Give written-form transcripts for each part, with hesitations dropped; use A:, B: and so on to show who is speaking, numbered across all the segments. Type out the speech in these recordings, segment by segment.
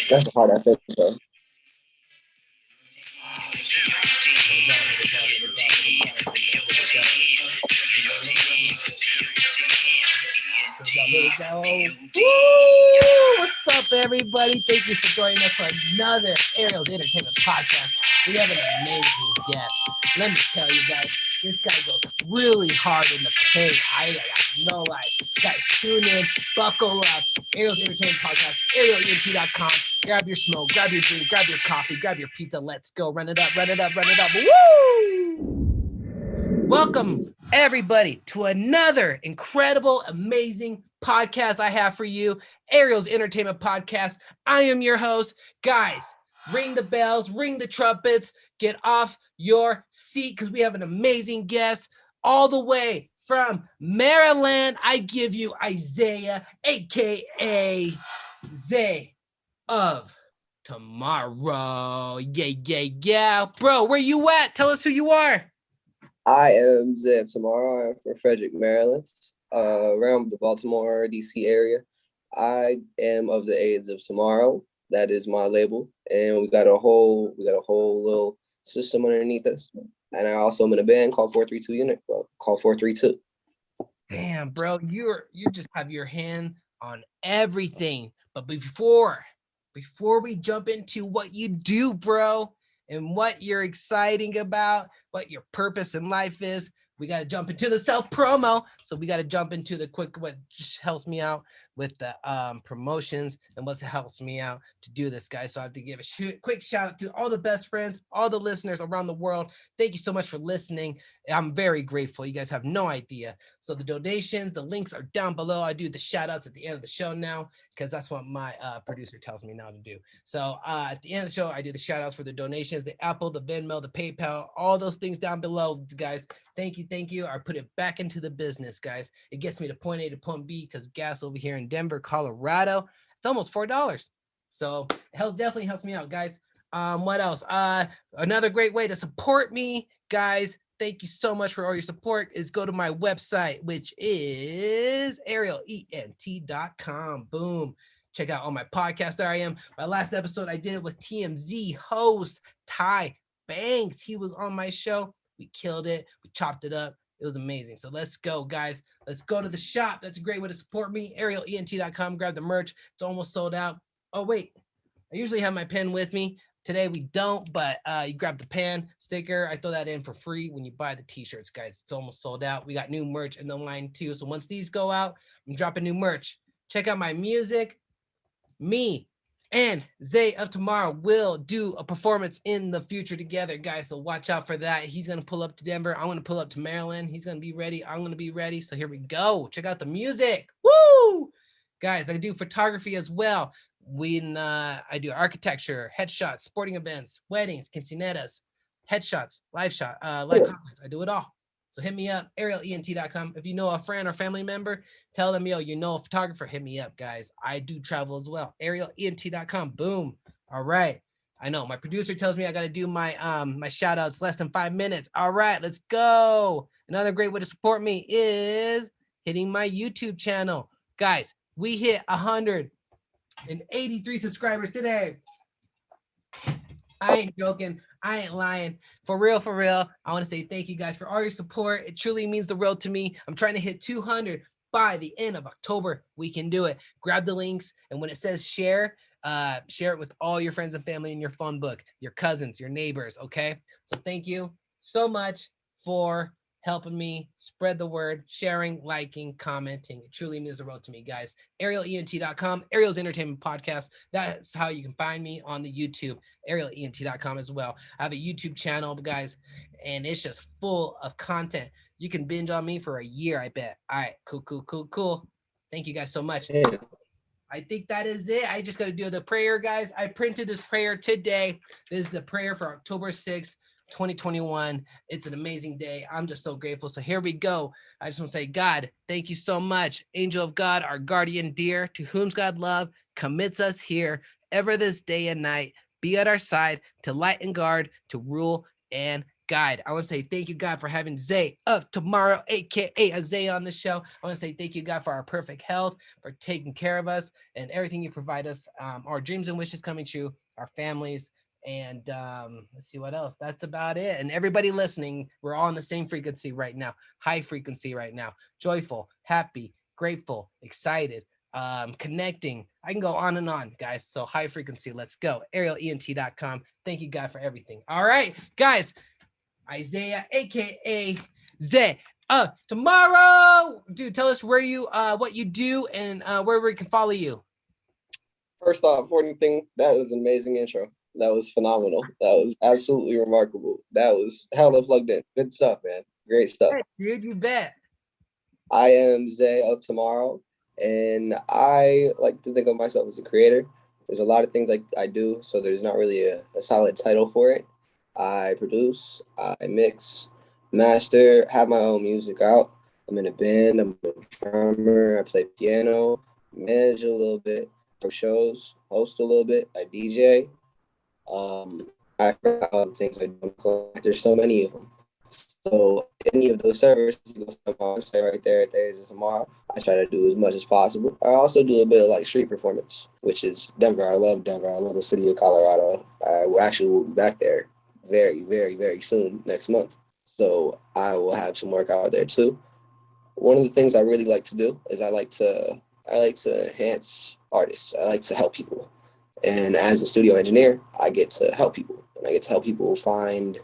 A: That's the part I think of.
B: Here we go. Woo! What's up, everybody? Thank you for joining us for another Ariel's Entertainment Podcast. We have an amazing guest. Let me tell you guys, this guy goes really hard in the paint. I got no lie. Guys, tune in, buckle up. Ariel's Entertainment Podcast, ArielENT.com. Grab your smoke, grab your drink, grab your coffee, grab your pizza. Let's go. Run it up, run it up, run it up. Woo! Welcome, everybody, to another incredible, amazing podcast I have for you, Ariel's Entertainment Podcast. I am your host. Guys, ring the bells, ring the trumpets, get off your seat because we have an amazing guest all the way from Maryland. I give you Isaiah, a.k.a. Zay of Tomorrow. Yeah. Bro, where you at? Tell us who you are.
A: I am Zeb Tomorrow. I'm from Frederick, Maryland, around the Baltimore, D.C. area. I am of the Age of Tomorrow. That is my label, and we got a whole little system underneath us. And I also am in a band called 432 Unit. Well, called 432.
B: Damn, bro, you just have your hand on everything. But before we jump into what you do, bro, and what you're exciting about, what your purpose in life is, we got to jump into the self-promo. So we got to jump into the quick, what just helps me out with the promotions and what helps me out to do this, guys. So I have to give a quick shout out to all the best friends, all the listeners around the world. Thank you so much for listening. I'm very grateful. You guys have no idea. So the donations, the links are down below. I do the shout outs at the end of the show now because that's what my producer tells me now to do. So at the end of the show, I do the shout outs for the donations, the Apple, the Venmo, the PayPal, all those things down below, guys. Thank you. I put it back into the business, guys. It gets me to point A to point B because gas over here in Denver, Colorado, it's almost $4. So it definitely helps me out, guys. What else? Another great way to support me, guys. Thank you so much for all your support. Is go to my website, which is ArielENT.com. Boom. Check out all my podcasts. There I am. My last episode, I did it with TMZ host Ty Banks. He was on my show. We killed it. We chopped it up. It was amazing. So let's go, guys. Let's go to the shop. That's a great way to support me. ArielENT.com. Grab the merch. It's almost sold out. Oh, wait. I usually have my pen with me. Today we don't, but you grab the pen, sticker. I throw that in for free when you buy the t-shirts, guys. It's almost sold out. We got new merch in the line too. So once these go out, I'm dropping new merch. Check out my music. Me and Zay of Tomorrow will do a performance in the future together, guys. So watch out for that. He's going to pull up to Denver. I'm going to pull up to Maryland. He's going to be ready. I'm going to be ready. So here we go. Check out the music. Woo! Guys, I do photography as well. I do architecture, headshots, sporting events, weddings, quinceañeras, headshots, live conference. I do it all. So hit me up, ArielENT.com. If you know a friend or family member, tell them, yo, you know a photographer, hit me up, guys. I do travel as well. ArielENT.com. Boom. All right. I know my producer tells me I got to do my my shout outs less than 5 minutes. All right, let's go. Another great way to support me is hitting my YouTube channel. Guys, we hit 183 subscribers today. I ain't joking. I ain't lying. For real. I want to say thank you guys for all your support. It truly means the world to me. I'm trying to hit 200 by the end of October. We can do it. Grab the links. And when it says share it with all your friends and family in your phone book, your cousins, your neighbors. Okay. So thank you so much for helping me spread the word, sharing, liking, commenting. It truly means the world to me, guys. ArielENT.com, Ariel's Entertainment Podcast. That's how you can find me on the YouTube, ArielENT.com as well. I have a YouTube channel, guys, and it's just full of content. You can binge on me for a year, I bet. All right, cool. Thank you guys so much.
A: Yeah.
B: I think that is it. I just got to do the prayer, guys. I printed this prayer today. This is the prayer for October 6th. 2021. It's an amazing day. I'm just so grateful. So here we go. I just want to say, God, thank you so much. Angel of God, our guardian dear, to whom God love commits us here ever this day and night. Be at our side to light and guard, to rule and guide. I want to say thank you, God, for having Zay of Tomorrow, aka Zay, on the show. I want to say thank you, God, for our perfect health, for taking care of us and everything you provide us. Our dreams and wishes coming true, our families, and let's see what else. That's about it. And everybody listening, we're all on the same frequency right now, high frequency right now, joyful, happy, grateful, excited, connecting. I can go on and on, guys. So high frequency, let's go. ArielENT.com. Thank you, God, for everything. All right, guys. Isaiah, aka Zay. Tomorrow, dude, tell us where you what you do and where we can follow you.
A: First off, important thing, that was an amazing intro. That was phenomenal. That was absolutely remarkable. That was hella plugged in. Good stuff, man. Great stuff.
B: Hey, dude, you bet.
A: I am Zay of Tomorrow, and I like to think of myself as a creator. There's a lot of things I do, so there's not really a solid title for it. I produce, I mix, master, have my own music out. I'm in a band, I'm a drummer, I play piano, manage a little bit, for shows, host a little bit, I DJ. I forgot all the things I do. There's so many of them. So any of those services, you go to my website right there at the Age of Tomorrow. I try to do as much as possible. I also do a bit of like street performance, which is Denver. I love Denver. I love the city of Colorado. I will actually be back there very, very, very soon next month. So I will have some work out there too. One of the things I really like to do is I like to enhance artists. I like to help people. And as a studio engineer, I get to help people. And I get to help people find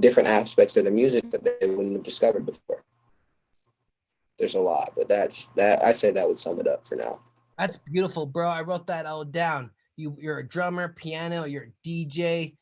A: different aspects of their music that they wouldn't have discovered before. There's a lot, but that's that. I say that would sum it up for now.
B: That's beautiful, bro. I wrote that all down. You're a drummer, piano, you're a DJ,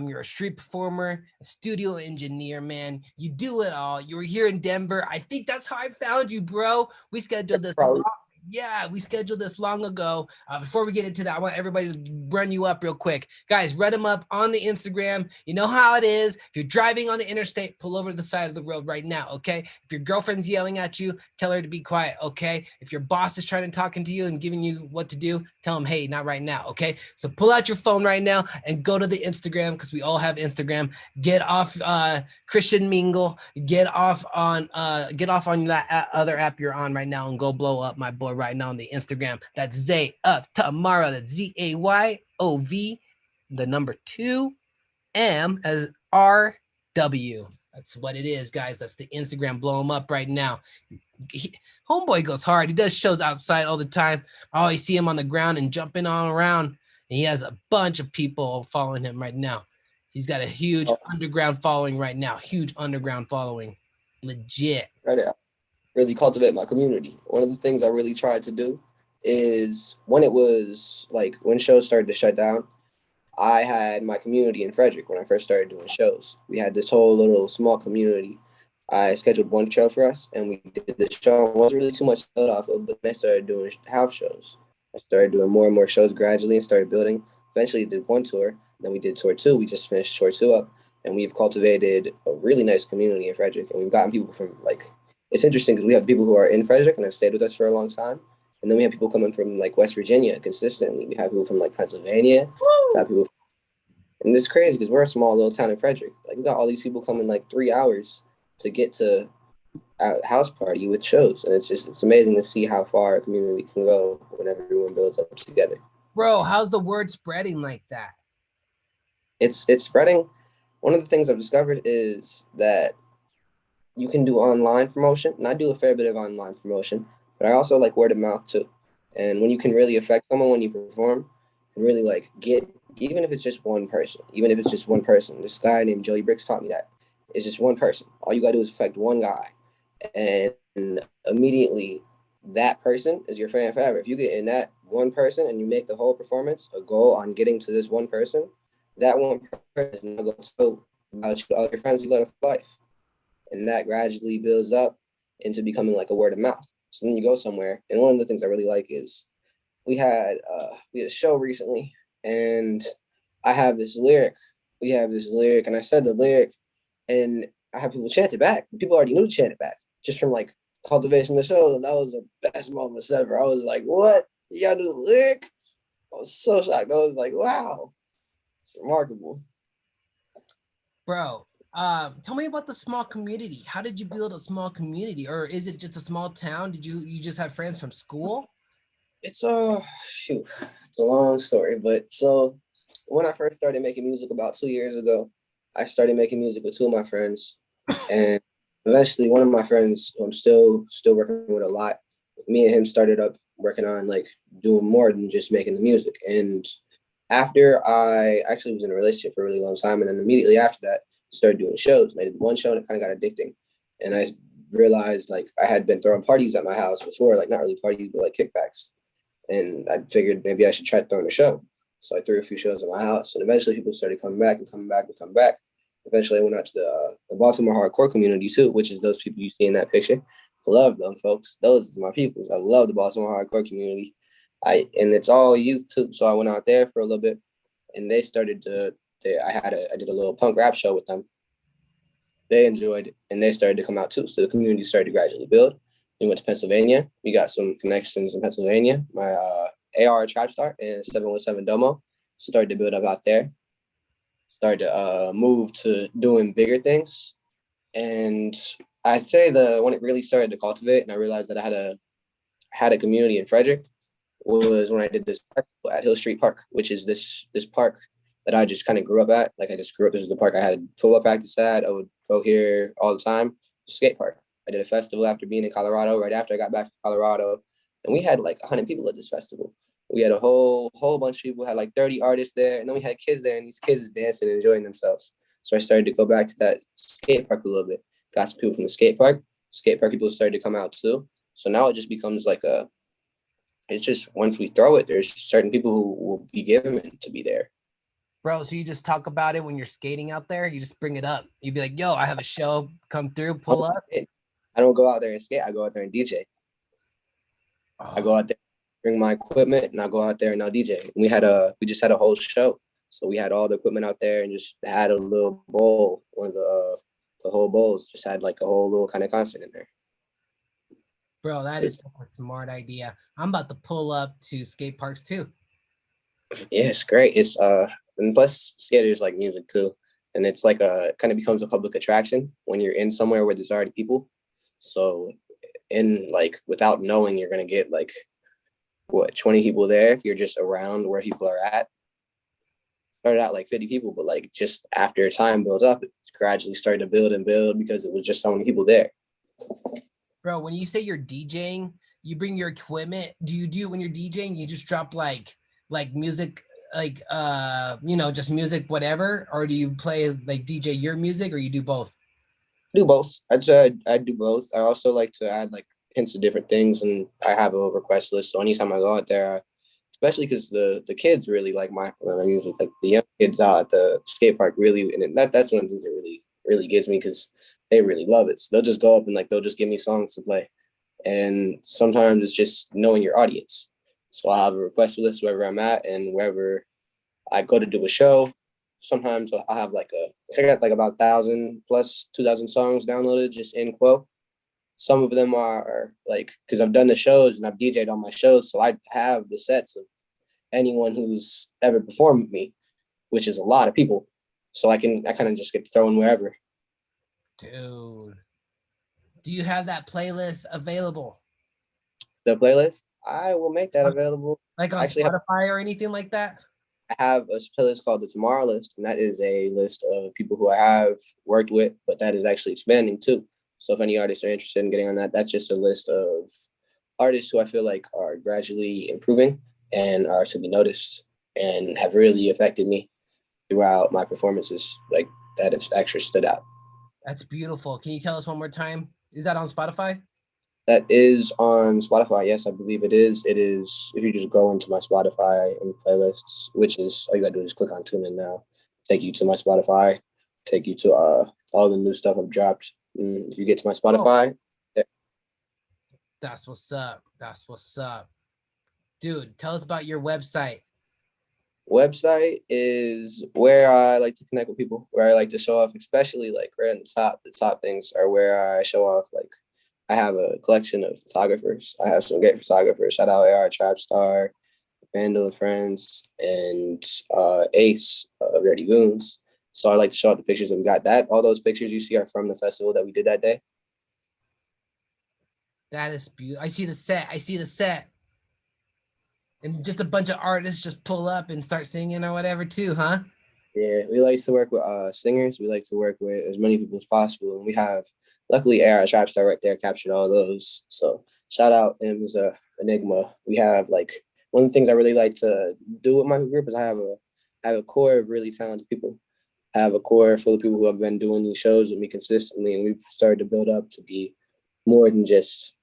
B: you're a street performer, a studio engineer, man. You do it all. You were here in Denver. I think that's how I found you, bro. We scheduled this
A: Probably.
B: yeah, we scheduled this long ago. Before we get into that, I want everybody to run you up real quick. Guys, read them up on the Instagram. You know how it is. If you're driving on the interstate, pull over to the side of the road right now, okay? If your girlfriend's yelling at you, tell her to be quiet, okay? If your boss is trying to talking to you and giving you what to do, tell him, hey, not right now, okay? So pull out your phone right now and go to the Instagram, because we all have Instagram. Get off Christian Mingle. Get off on that other app you're on right now and go blow up my boy right now on the Instagram. That's Zay of Tomorrow. That's ZAYOV, the number 2 M as RW. That's what it is, guys. That's the Instagram. Blow him up right now. Homeboy goes hard. He does shows outside all the time. I always see him on the ground and jumping all around. And he has a bunch of people following him right now. He's got a huge underground following right now. Huge underground following. Legit.
A: Right now, really cultivate my community. One of the things I really tried to do is when it was like when shows started to shut down, I had my community in Frederick when I first started doing shows. We had this whole little small community. I scheduled one show for us, and we did the show. It wasn't really too much to build off of, but then I started doing house shows. I started doing more and more shows gradually and started building. Eventually, did one tour. Then we did tour 2. We just finished tour 2 up, and we've cultivated a really nice community in Frederick. And we've gotten people from like, it's interesting because we have people who are in Frederick and have stayed with us for a long time. And then we have people coming from like West Virginia consistently. We have people from like Pennsylvania. We have people and it's crazy because we're a small little town in Frederick. Like we got all these people coming like 3 hours to get to a house party with shows, and it's amazing to see how far a community can go when everyone builds up together.
B: Bro, how's the word spreading like that?
A: It's spreading. One of the things I've discovered is that you can do online promotion, and I do a fair bit of online promotion, but I also like word of mouth too. And when you can really affect someone when you perform, and really like get even if it's just one person, this guy named Joey Bricks taught me that. It's just one person. All you gotta do is affect one guy. And immediately that person is your fan forever. If you get in that one person and you make the whole performance a goal on getting to this one person, that one person is now going to tell about you to all your friends you let for life. And that gradually builds up into becoming like a word of mouth. So then you go somewhere. And one of the things I really like is we had a show recently, and I have this lyric. We have this lyric, and I said the lyric, and I have people chant it back. People already knew to chant it back just from like cultivation of the show. And that was the best moment ever. I was like, what? Y'all knew the lyric? I was so shocked. I was like, wow, it's remarkable.
B: Bro, Tell me about the small community. How did you build a small community, or is it just a small town? Did you just have friends from school?
A: It's shoot, it's a long story, but so when I first started making music about 2 years ago, I started making music with two of my friends, and eventually one of my friends who I'm still working with a lot, me and him started up working on like doing more than just making the music. And after I actually was in a relationship for a really long time, and then immediately after that, started doing shows. And I did one show and it kind of got addicting, and I realized like I had been throwing parties at my house before, like not really parties, but like kickbacks, and I figured maybe I should try throwing a show. So I threw a few shows at my house, and eventually people started coming back and coming back and coming back. Eventually, I went out to the Baltimore hardcore community too, which is those people you see in that picture. I love them folks. Those are my people. I love the Baltimore hardcore community. And it's all youth too. So I went out there for a little bit, and they started to. I did a little punk rap show with them. They enjoyed it, and they started to come out too. So the community started to gradually build. We went to Pennsylvania. We got some connections in Pennsylvania. My AR Trap Star and 717 Domo started to build up out there. Started to move to doing bigger things. And I'd say when it really started to cultivate, and I realized that I had a community in Frederick, was when I did this festival at Hill Street Park, which is this park that I just kind of grew up at. Like I just grew up. This is the park I had football practice at. I would go here all the time. Skate park. I did a festival after being in Colorado. Right after I got back to Colorado, and we had like 100 people at this festival. We had a whole bunch of people. Had like 30 artists there, and then we had kids there, and these kids is dancing and enjoying themselves. So I started to go back to that skate park a little bit. Got some people from the skate park. Skate park people started to come out too. So now it just becomes like it's just once we throw it, there's certain people who will be given to be there.
B: Bro, so you just talk about it when you're skating out there? You just bring it up. You'd be like, yo, I have a show, come through, pull up.
A: I don't go out there and skate. I go out there and DJ. I go out there, bring my equipment, and I go out there and I'll DJ. We just had a whole show. So we had all the equipment out there and just had a little bowl. One of the whole bowls just had like a whole little kind of concert in there.
B: Bro, that is a smart idea. I'm about to pull up to skate parks too.
A: Yeah, it's great. It's and plus skaters like music too. And it's like kind of becomes a public attraction when you're in somewhere where there's already people. So in like without knowing, you're gonna get like what 20 people there if you're just around where people are at. Started out like 50 people, but like just after time builds up, it's gradually starting to build and build because it was just so many people there.
B: Bro, when you say you're DJing, you bring your equipment. Do you do when you're DJing, you just drop like music, like just music, whatever, or do you play like DJ your music, or you do both?
A: Do both. I'd say I do both. I also like to add like hints of different things, and I have a request list. So anytime I go out there, especially because the kids really like my music, like the young kids out at the skate park really, and that's one of the things that really gets me because they really love it. So they'll just go up and like they'll just give me songs to play, and sometimes it's just knowing your audience. So I'll have a request list wherever I'm at, and wherever I go to do a show. Sometimes I'll have I got like about 1,000 plus 2,000 songs downloaded just in Quo. Some of them are like, because I've done the shows and I've DJed on my shows. So I have the sets of anyone who's ever performed with me, which is a lot of people. So I kind of just get thrown wherever.
B: Dude, do you have that playlist available?
A: The playlist, I will make that available.
B: Like on Spotify or anything like that?
A: I have a playlist called the Tomorrow List, and that is a list of people who I have worked with, but that is actually expanding too. So if any artists are interested in getting on that, that's just a list of artists who I feel like are gradually improving and are to be noticed and have really affected me throughout my performances, like that have actually stood out.
B: That's beautiful. Can you tell us one more time? Is that on Spotify?
A: That is on Spotify. Yes, I believe it is. It is. If you just go into my Spotify and playlists, which is all you gotta do is click on Tune In Now, take you to my Spotify, take you to all the new stuff I've dropped. If you get to my Spotify,
B: That's what's up. That's what's up. Dude, tell us about your website.
A: Website is where I like to connect with people, where I like to show off, especially like right in the top things are where I show off like I have a collection of photographers. I have some great photographers. Shout out AR Trap Star, Vandal and Friends, and Ace of Dirty Goons. So I like to show out the pictures that we got. That all those pictures you see are from the festival that we did that day.
B: That is beautiful. I see the set. I see the set. And just a bunch of artists just pull up and start singing or whatever too, huh?
A: Yeah, we like to work with singers. We like to work with as many people as possible, and we have luckily AR Trapstar right there captured all those. So shout out him as a enigma. We have like one of the things I really like to do with my group is I have a core of really talented people. I have a core full of people who have been doing these shows with me consistently, and we've started to build up to be more than just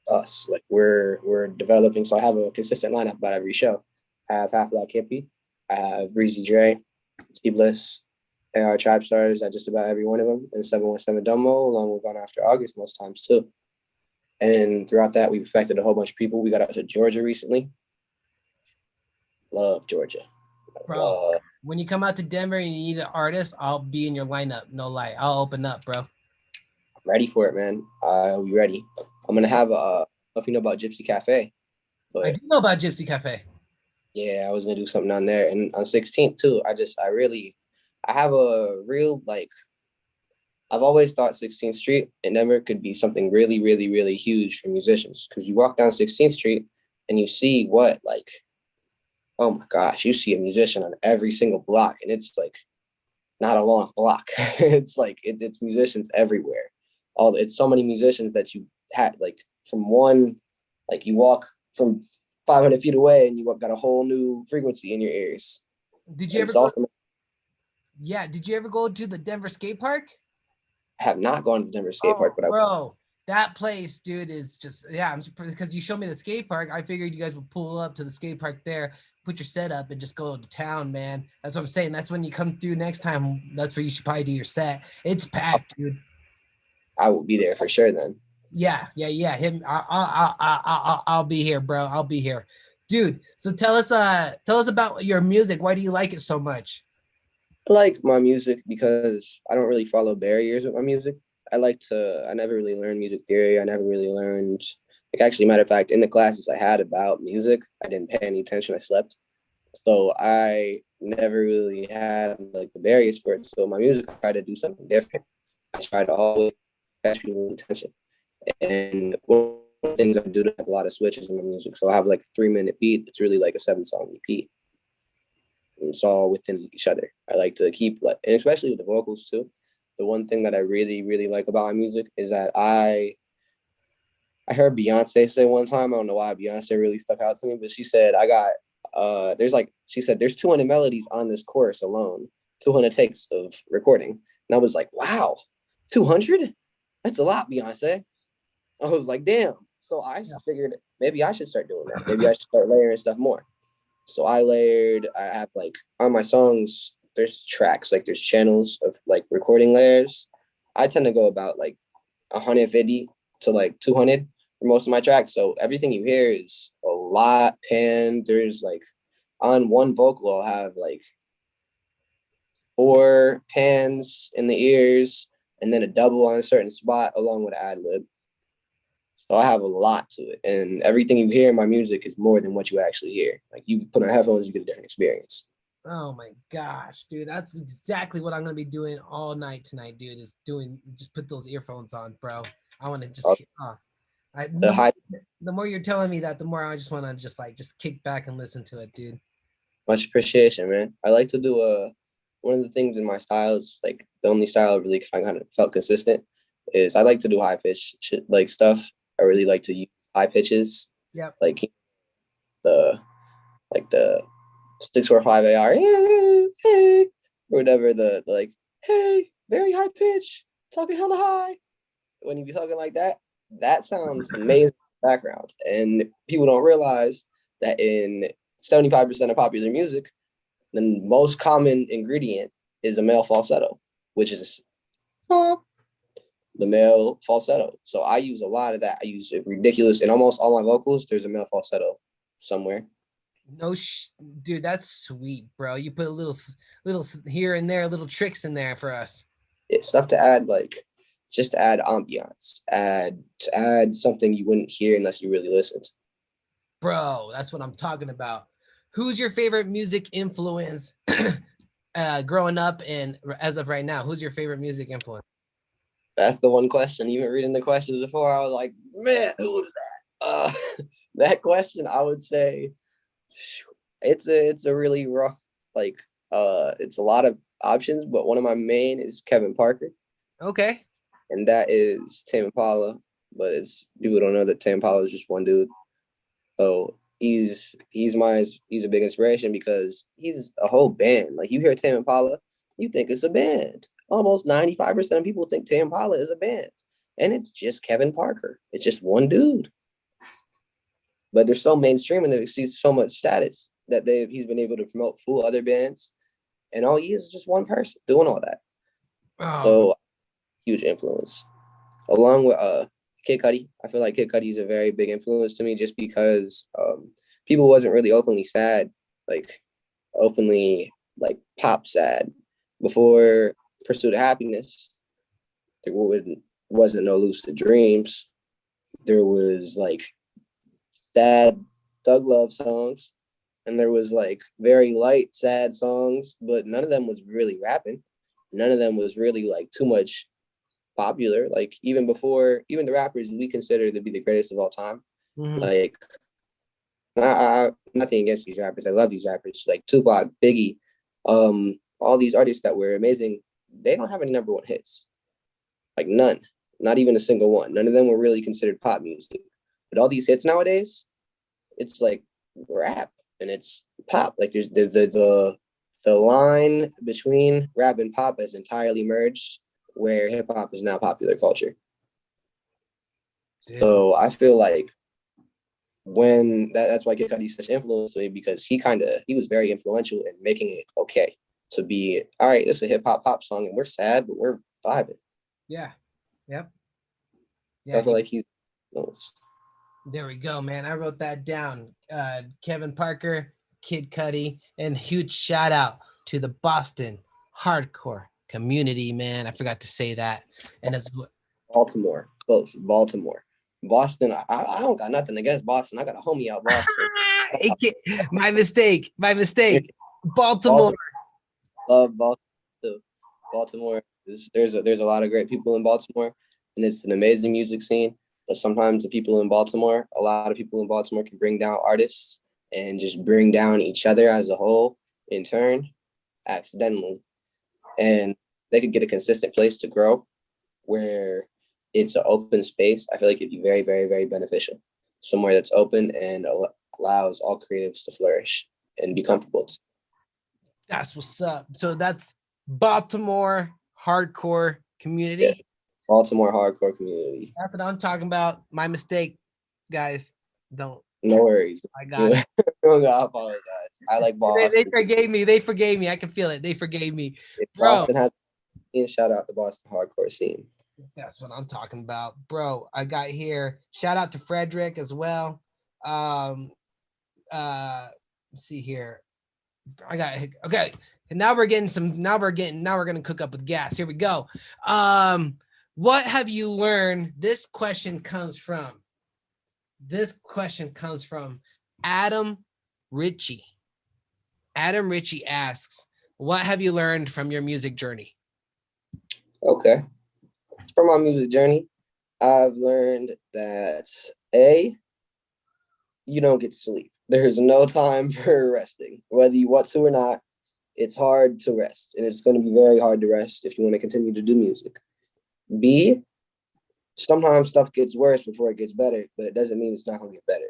A: us. Like we're developing. So I have a consistent lineup about every show. I have Half Black Hippie, I have Breezy Dre, T Bliss, AR Tribe Stars at just about every one of them, and 717 Dumbo, along with Gone After August most times too. And throughout that, we've affected a whole bunch of people. We got out to Georgia recently. Love Georgia.
B: Bro, when you come out to Denver and you need an artist, I'll be in your lineup. No lie. I'll open up, bro.
A: I'm ready for it, man. I'll be ready. I'm gonna have if you know about Gypsy Cafe,
B: I
A: but
B: do know about Gypsy Cafe.
A: yeah, I was gonna do something on there. And on 16th too. I have a real like I've always thought 16th Street in Denver could be something really, really, really huge for musicians. Because you walk down 16th Street and you see oh my gosh, you see a musician on every single block, and it's like not a long block. It's like it's musicians everywhere. It's so many musicians that you had like from one, like you walk from 500 feet away and you got a whole new frequency in your ears.
B: Did you
A: And
B: ever
A: it's
B: go?
A: also
B: Yeah, did you ever go to the Denver skate park?
A: I have not gone to the Denver skate park,
B: Oh,
A: but
B: bro, that place, dude, is just yeah. I'm surprised because you showed me the skate park. I figured you guys would pull up to the skate park there, put your set up, and just go to town, man. That's what I'm saying. That's when you come through next time. That's where you should probably do your set. It's packed, dude.
A: I will be there for sure then.
B: Yeah, yeah, yeah. Him, I'll be here, bro. I'll be here, dude. So tell us about your music. Why do you like it so much?
A: I like my music because I don't really follow barriers with my music. I never really learned music theory. I never really learned, like, actually, matter of fact, in the classes I had about music, I didn't pay any attention. I slept. So I never really had like the barriers for it. So my music, I try to do something different. I try to always catch people's attention. And one of the things I do to have a lot of switches in my music. So I have like a 3 minute beat. It's really like a 7 song EP. It's all within each other. I like to keep like, and especially with the vocals too. The one thing that I really, really like about my music is that I heard Beyonce say one time, I don't know why Beyonce really stuck out to me, but she said, she said, there's 200 melodies on this chorus alone, 200 takes of recording. And I was like, wow, 200? That's a lot, Beyonce. I was like, damn. So I
B: Yeah.
A: figured maybe I should start doing that. Maybe I should start layering stuff more. So I have like on my songs, there's tracks, like there's channels of like recording layers. I tend to go about like 150 to like 200 for most of my tracks. So everything you hear is a lot panned. There's like on one vocal, I'll have like 4 pans in the ears and then a double on a certain spot along with ad lib. So I have a lot to it. And everything you hear in my music is more than what you actually hear. Like you put on headphones, you get a different experience.
B: Oh my gosh, dude, that's exactly what I'm gonna be doing all night tonight, dude. Is doing just put those earphones on, bro. I want to just
A: The high
B: the more you're telling me that, the more I just want to just kick back and listen to it, dude.
A: Much appreciation, man. I like to do one of the things in my styles, like the only style I really kind of felt consistent is I like to do high pitch shit, like stuff. I really like to use high pitches,
B: Yep.
A: like the the 645 AR, hey, hey, or whatever. The like, hey, very high pitch, talking hella high. When you be talking like that, that sounds amazing in the background, and people don't realize that in 75% of popular music, the most common ingredient is a male falsetto, which is the male falsetto. So I use a lot of that. I use it ridiculous. In almost all my vocals, there's a male falsetto somewhere.
B: No, dude, that's sweet, bro. You put a little here and there, little tricks in there for us.
A: It's stuff to add, like just to add ambiance, to add something you wouldn't hear unless you really listened.
B: Bro, that's what I'm talking about. Who's your favorite music influence growing up and as of right now, who's your favorite music influence?
A: That's the one question. Even reading the questions before, I was like, man, who was that? That question, I would say, it's a really rough, like, it's a lot of options, but one of my main is Kevin Parker,
B: Okay.
A: and that is Tame Impala. But it's people don't know that Tame Impala is just one dude. So he's a big inspiration because he's a whole band. Like you hear Tame Impala, you think it's a band. Almost 95% of people think Tame Impala is a band. And it's just Kevin Parker. It's just one dude. But they're so mainstream and they've received so much status that he's been able to promote full other bands. And all he is just one person doing all that.
B: Oh,
A: So huge influence. Along with Kid Cudi, I feel like Kid Cudi is a very big influence to me just because people wasn't really openly sad, like openly like pop sad before Pursuit of Happiness. There wasn't no Lucid Dreams. There was like sad thug love songs, and there was like very light sad songs, but none of them was really rapping. None of them was really like too much popular. Like even before, even the rappers we consider to be the greatest of all time.
B: mhm.
A: Like nothing against these rappers. I love these rappers like Tupac, Biggie, all these artists that were amazing. They don't have any number one hits. Like none, not even a single one. None of them were really considered pop music. But all these hits nowadays, it's like rap and it's pop. Like there's the line between rap and pop has entirely merged, where hip hop is now popular culture.
B: Yeah.
A: So I feel like that's why Kid Cudi is such an influence to me because he was very influential in making it okay to be all right. This is a hip hop pop song and we're sad but we're vibing.
B: Yeah. Yep.
A: So
B: Yeah.
A: I feel like he's
B: There we go, man. I wrote that down. Kevin Parker, Kid Cudi, and huge shout out to the Boston hardcore community, man. I forgot to say that. And as
A: Baltimore, close Baltimore, Boston. I don't got nothing against Boston. I got a homie out Boston.
B: my mistake. My mistake. Baltimore.
A: Baltimore, love Baltimore too. Baltimore there's a lot of great people in Baltimore, and it's an amazing music scene. But sometimes a lot of people in Baltimore can bring down artists and just bring down each other as a whole in turn, accidentally. And they could get a consistent place to grow where it's an open space. I feel like it'd be very, very, very beneficial. Somewhere that's open and allows all creatives to flourish and be comfortable.
B: That's what's up. So that's Baltimore hardcore community.
A: Yeah. Baltimore hardcore community.
B: That's what I'm talking about. My mistake, guys. Don't.
A: No worries.
B: I got it.
A: don't gotta apologize. I like Boston.
B: They forgave me. They forgave me. I can feel it. They forgave me.
A: If
B: Bro.
A: Boston has shout out the Boston hardcore scene.
B: That's what I'm talking about. Bro, I got here. Shout out to Frederick as well. Let's see here. I got okay. And now we're gonna cook up with gas. Here we go. What have you learned? This question comes from Adam Ritchie. Adam Ritchie asks, what have you learned from your music journey?
A: Okay. From my music journey, I've learned that you don't get sleep. There's no time for resting. Whether you want to or not, it's hard to rest. And it's going to be very hard to rest if you want to continue to do music. B, sometimes stuff gets worse before it gets better, but it doesn't mean it's not going to get better.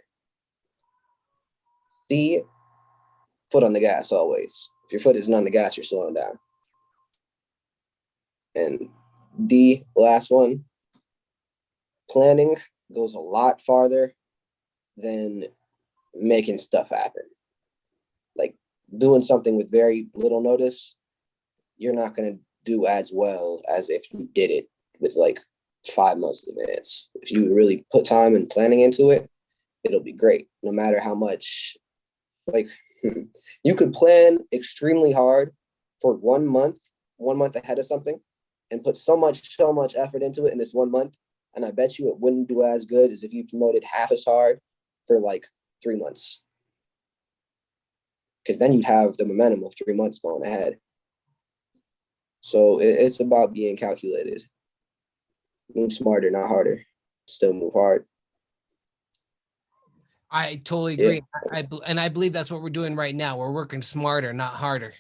A: C, foot on the gas always. If your foot isn't on the gas, you're slowing down. And D, last one, planning goes a lot farther than making stuff happen. Like doing something with very little notice, you're not going to do as well as if you did it with like 5 months in advance. If you really put time and planning into it, it'll be great. No matter how much, like you could plan extremely hard for 1 month ahead of something and put so much effort into it in this 1 month. And I bet you it wouldn't do as good as if you promoted half as hard for like 3 months. Because then you'd have the momentum of 3 months going ahead. So it's about being calculated. Move smarter, not harder. Still move hard.
B: I totally
A: Yeah,
B: agree. And I believe that's what we're doing right now. We're working smarter, not harder.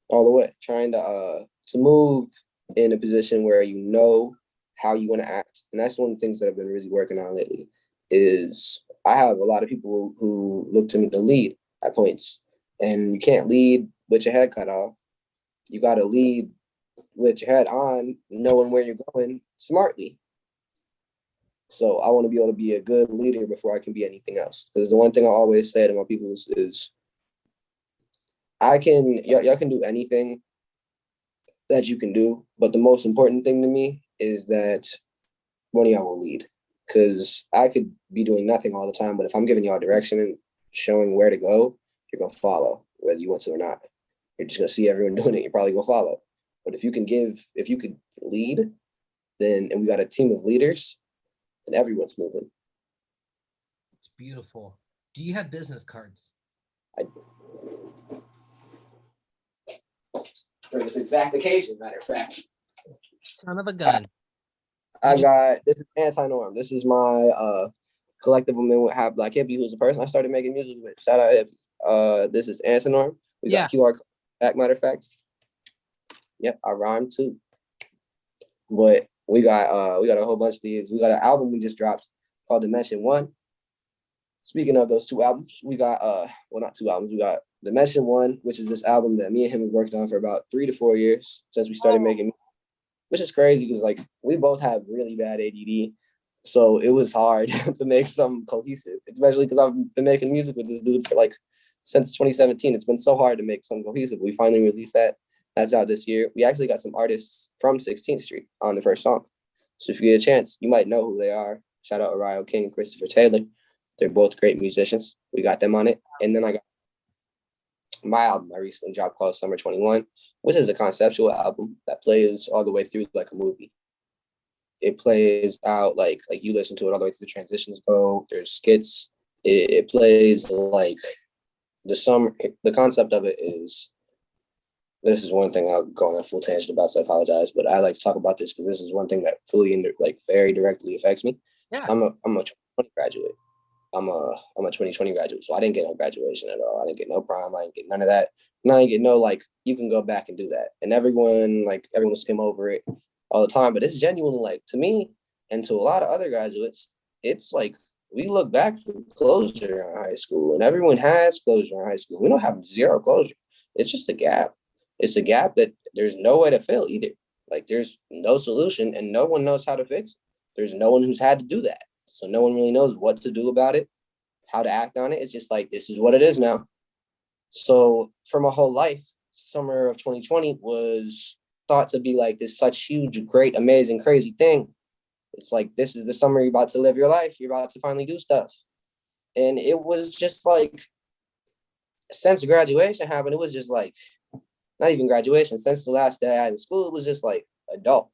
A: all the way. Trying to move in a position where you know how you want to act. And that's one of the things that I've been really working on lately is I have a lot of people who look to me to lead at points. And you can't lead with your head cut off. You got to lead with your head on, knowing where you're going smartly. So I want to be able to be a good leader before I can be anything else. Because the one thing I always say to my people is y'all can do anything that you can do, but the most important thing to me is that one of y'all will lead. Because I could be doing nothing all the time, but if I'm giving y'all direction and showing where to go, you're gonna follow, whether you want to or not. You're just gonna see everyone doing it. You're probably gonna follow. But if you could lead, then and we got a team of leaders, then everyone's moving.
B: It's beautiful. Do you have business cards?
A: I, for this exact occasion, matter of fact.
B: Son of a gun.
A: I got this is anti-norm. This is my collective of men with half black hippie, who's the person I started making music with. Shout out hippie. This is anti-norm. We got QR code back, matter of fact. Yep, I rhymed too. But we got a whole bunch of these. We got an album we just dropped called Dimension One. Speaking of those two albums, we got well, not two albums, we got Dimension One, which is this album that me and him have worked on for about 3 to 4 years since we started making, which is crazy because like we both have really bad ADD. So it was hard to make something cohesive, especially because I've been making music with this dude for like since 2017. It's been so hard to make something cohesive. We finally released that. That's out this year. We actually got some artists from 16th Street on the first song. So if you get a chance, you might know who they are. Shout out Ariel King and Christopher Taylor. They're both great musicians. We got them on it. And then I got my album I recently dropped called Summer 21, which is a conceptual album that plays all the way through like a movie. It plays out like you listen to it all the way through the transitions go. There's skits. It plays like the summer. The concept of it is this is one thing I'll go on a full tangent about, so I apologize, but I like to talk about this because this is one thing that fully like very directly affects me.
B: Yeah.
A: So I'm a 2020 graduate. I'm a 2020 graduate, so I didn't get no graduation at all. I didn't get no prom. I didn't get none of that. And I didn't get no like you can go back and do that. And everyone skim over it all the time. But it's genuinely like to me and to a lot of other graduates, it's like we look back for closure in high school, and everyone has closure in high school. We don't have zero closure. It's just a gap. It's a gap that there's no way to fill either. Like there's no solution, and no one knows how to fix it. There's no one who's had to do that. So no one really knows what to do about it, how to act on it. It's just like, this is what it is now. So for my whole life, summer of 2020 was thought to be like this such huge, great, amazing, crazy thing. It's like, this is the summer you're about to live your life. You're about to finally do stuff. And it was just like, since graduation happened, it was just like, not even graduation, since the last day I had in school, it was just like adult.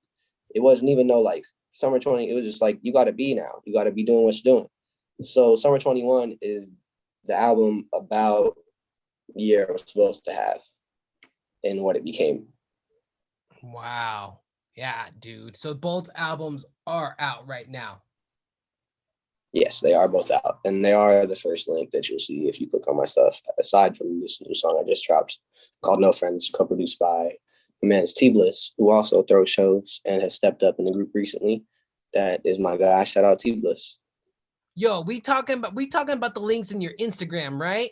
A: It wasn't even no like summer 20. It was just like, you got to be now. You got to be doing what you're doing. So Summer 21 is the album about the year I was supposed to have and what it became.
B: Wow. Yeah, dude. So both albums are out right now.
A: Yes, they are both out. And they are the first link that you'll see if you click on my stuff, aside from this new song I just dropped called No Friends, co-produced by my man T-Bliss, who also throws shows and has stepped up in the group recently. That is my guy. Shout out T-Bliss.
B: Yo, we talking about the links in your Instagram, right?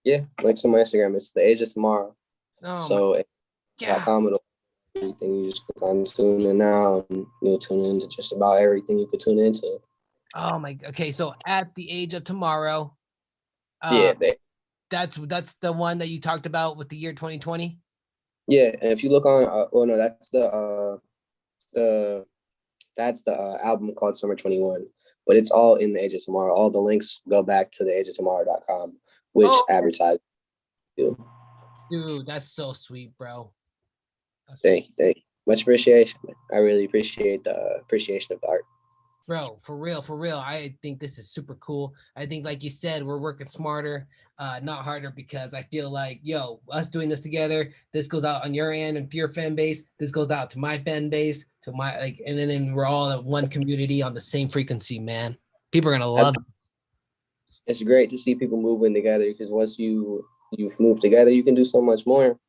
A: Yeah, links on my Instagram. It's the Age of Tomorrow.
B: Oh
A: so
B: yeah.
A: Everything you just click on tune in now, and you'll tune into just about everything you could tune into.
B: Oh my. Okay, so At the Age of Tomorrow.
A: Yeah,
B: that's the one that you talked about with the year 2020.
A: Yeah, and if you look on, no, that's the album called Summer 21, but it's all in the Age of Tomorrow. All the links go back to the ageoftomorrow.com, which advertises you.
B: Dude, that's so sweet, bro.
A: Thank you. Much appreciation. I really appreciate the appreciation of the art.
B: Bro, for real, for real. I think this is super cool. I think, like you said, we're working smarter, not harder, because I feel like, yo, us doing this together, this goes out on your end and to your fan base. This goes out to my fan base, to my like, and then we're all in one community on the same frequency, man. People are gonna love it.
A: It's great to see people moving together because once you've moved together, you can do so much more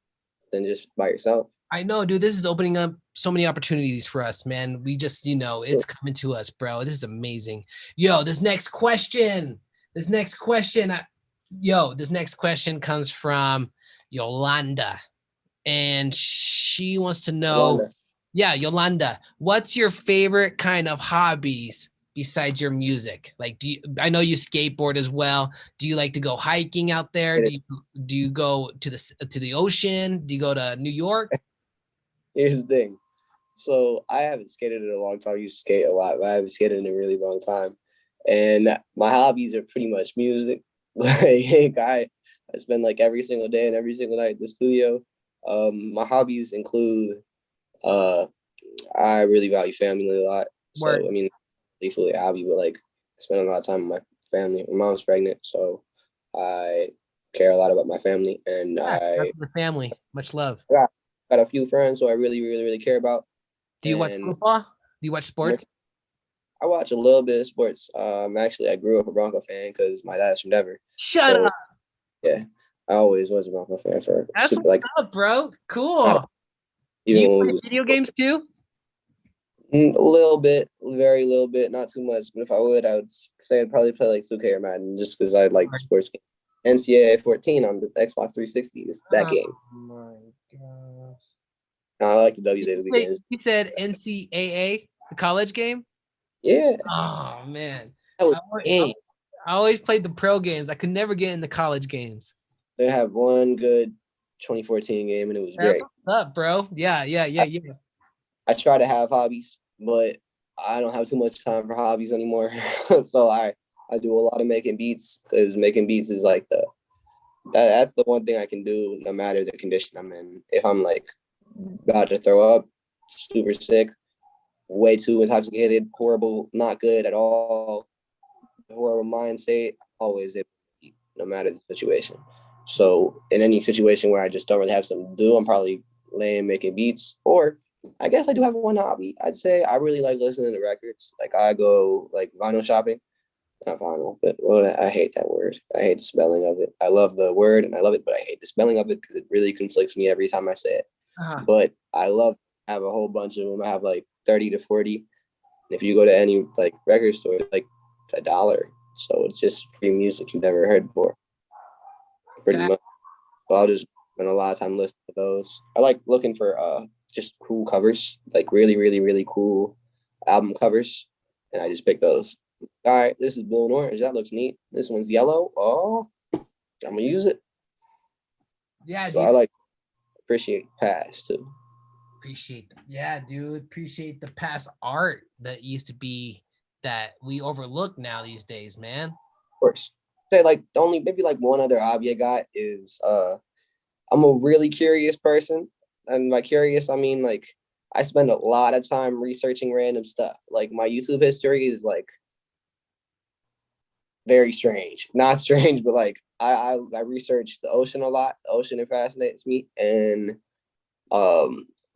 A: than just by yourself.
B: I know, dude. This is opening up so many opportunities for us, man. We just, it's coming to us, bro. This is amazing. Yo, this next question. This next question. This next question comes from Yolanda, and she wants to know,
A: Wanda.
B: yeah, Yolanda, what's your favorite kind of hobbies besides your music? Like, I know you skateboard as well. Do you like to go hiking out there? Do you go to the ocean? Do you go to New York?
A: Here's the thing. So I haven't skated in a long time. I used to skate a lot, but I haven't skated in a really long time. And my hobbies are pretty much music. Like I spend like every single day and every single night in the studio. My hobbies include I really value family a lot. So
B: Word.
A: I mean, fully a hobby, but like I spend a lot of time with my family. My mom's pregnant, so I care a lot about my family, and
B: Yeah, that's
A: I
B: the family. Much love.
A: got a few friends who I really, really, really care about.
B: Do you watch
A: And
B: football? Do you watch sports?
A: I watch a little bit of sports. Actually, I grew up a Bronco fan because my dad's from Denver.
B: Shut
A: So
B: up.
A: yeah, I always was a Bronco fan for
B: That's
A: super
B: what's
A: like
B: up, bro.
A: not
B: Cool. Do you
A: even when
B: play
A: we was
B: video games too?
A: a little bit, very little bit, not too much. But if I would say I'd probably play like 2K or Madden just because I like the sports game. NCAA 14 on the Xbox 360 is that
B: Oh
A: game.
B: my gosh.
A: I like the
B: Did
A: WWE games.
B: you said NCAA, the college game?
A: Yeah,
B: Oh man.
A: that was
B: I always,
A: the game.
B: I always played the pro games. I could never get in the college games.
A: They have one good 2014 game and it was
B: That's
A: great.
B: what's up, bro. Yeah, yeah, yeah, yeah.
A: I try to have hobbies, but I don't have too much time for hobbies anymore. So I do a lot of making beats because making beats is like that's the one thing I can do no matter the condition I'm in. If I'm like about to throw up, super sick, way too intoxicated, horrible, not good at all, horrible mind state, always it, no matter the situation. So in any situation where I just don't really have something to do, I'm probably laying making beats. Or I guess I do have one hobby. I'd say I really like listening to records. Like I go like vinyl shopping. Not vinyl, but well, I hate that word. I hate the spelling of it. I love the word and I love it, but I hate the spelling of it because it really conflicts me every time I say it.
B: Uh-huh.
A: But I have a whole bunch of them. I have like 30 to 40. If you go to any like record store, it's like $1. So it's just free music you've never heard before. Pretty much. So I'll just spend a lot of time listening to those. I like looking for just cool covers, like really, really, really cool album covers. And I just pick those. All right, this is blue and orange. That looks neat. This one's yellow. Oh, I'm gonna use it.
B: Yeah,
A: So
B: dude.
A: I like appreciate past too.
B: Yeah, dude. Appreciate the past art that used to be that we overlook now these days, man.
A: Of course. Say like the only maybe like one other hobby I got is I'm a really curious person. And by curious I mean like I spend a lot of time researching random stuff. Like my YouTube history is like very strange. Not strange, but like I research the ocean a lot. The ocean fascinates me, and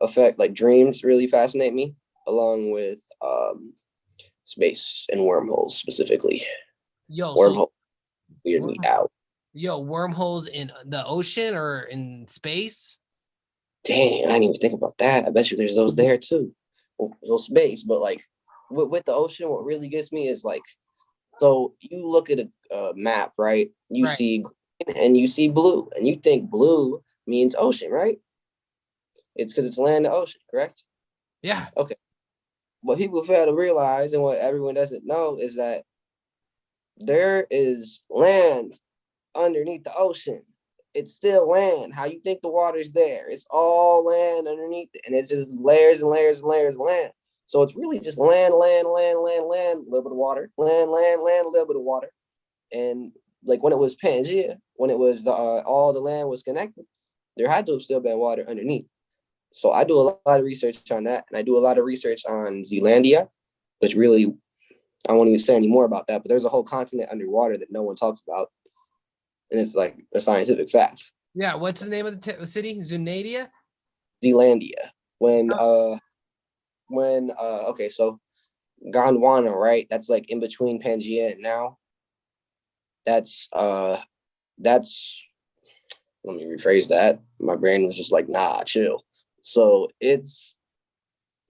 A: affect like dreams really fascinate me, along with space and wormholes specifically.
B: Yo, so
A: Wormhole weird me
B: worm,
A: out.
B: wormholes in the ocean or in space?
A: Dang, I didn't even think about that. I bet you there's those there too. Well, space, but like with the ocean, what really gets me is like, so you look at a map, right? You
B: Right.
A: see green and you see blue, and you think blue means ocean, right? It's because it's land and ocean, correct?
B: Yeah.
A: Okay. What people fail to realize and what everyone doesn't know is that there is land underneath the ocean. It's still land. How you think the water's there? It's all land underneath it, and it's just layers and layers and layers of land. So it's really just land, land, land, land, land, a little bit of water, land, land, land, a little bit of water. And like when it was Pangea, when it was all the land was connected, there had to have still been water underneath. So I do a lot of research on that, and I do a lot of research on Zealandia, which really I won't even say any more about that, but there's a whole continent underwater that no one talks about. And it's like a scientific fact.
B: Yeah, what's the name of the city? Zunadia?
A: Zealandia.
B: Oh.
A: Okay, so Gondwana, right? That's like in between Pangea and now. That's let me rephrase that. My brain was just like, nah, chill. So it's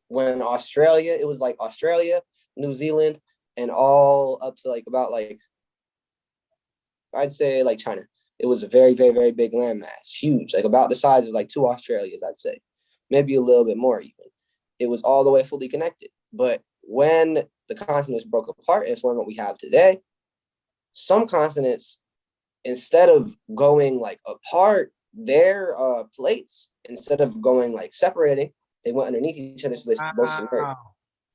A: when Australia, it was like Australia, New Zealand, and all up to like about like I'd say like China. It was a very, very, very big landmass, huge, like about the size of like two Australias, I'd say, maybe a little bit more even. It was all the way fully connected. But when the continents broke apart and formed what we have today, some continents, instead of going like apart, their plates, instead of going like separating, they went underneath each other, so they both
B: Wow.